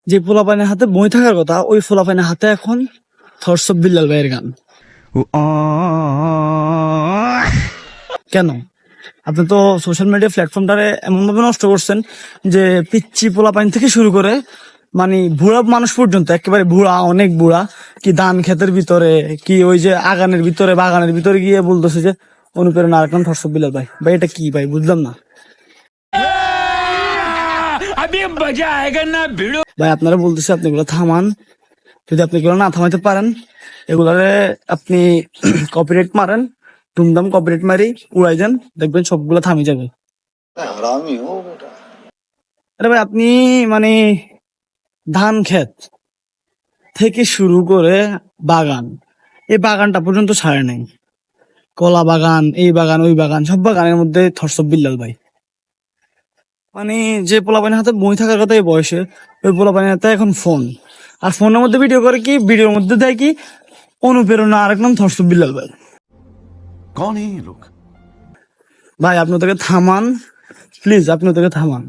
যে পোলাপানের হাতে বই থাকার কথা, ওই পোলাপানের হাতে এখন থটস অফ বিল্লাল ভাইয়ের গান। কেন? আপনি তো সোশ্যাল মিডিয়া প্ল্যাটফর্মটারে এমন ভাবে নষ্ট করছেন যে পিচ্ছি পোলাপাইন থেকে শুরু করে মানে বুড়া মানুষ পর্যন্ত, একেবারে বুড়া, অনেক বুড়া, কি ধান ক্ষেতের ভিতরে, কি ওই যে আগানের ভিতরে, বাগানের ভিতরে গিয়ে বলতেছে যে অনুপ্রেরণা আরেকজন থটস অফ বিল্লাল ভাই। ভাই এটা কি ভাই, বুঝলাম না ভাই। আপনারা বলতেছে আপনি এগুলো থামান। যদি আপনি এগুলো না থামাইতে পারেন, এগুলারে আপনি কপিরাইট মারেন, ধুমধাম কপিরাইট মারি উড়াই দেন, দেখবেন সবগুলো থামি যাবে। আরে ভাই আপনি মানে ধান ক্ষেত থেকে শুরু করে বাগান, এই বাগানটা পর্যন্ত ছাড়ে নাই। কলা বাগান, এই বাগান, ওই বাগান, সব বাগানের মধ্যে থটস অফ বিল্লাল ভাই। মানে যে পোলাপানের হাতে বই থাকার কথা এই বয়সে, ওই পোলাপানের হাতে এখন ফোন। আর ফোনের মধ্যে ভিডিও করে কি, ভিডিওর মধ্যে দেয় কি অনুপ্রেরণা আরেক নাম থটস অফ বিল্লাল ভাই। कौन है ये लोग? ভাই আপনি ওদেরকে থামান, প্লিজ আপনি ওদেরকে থামান।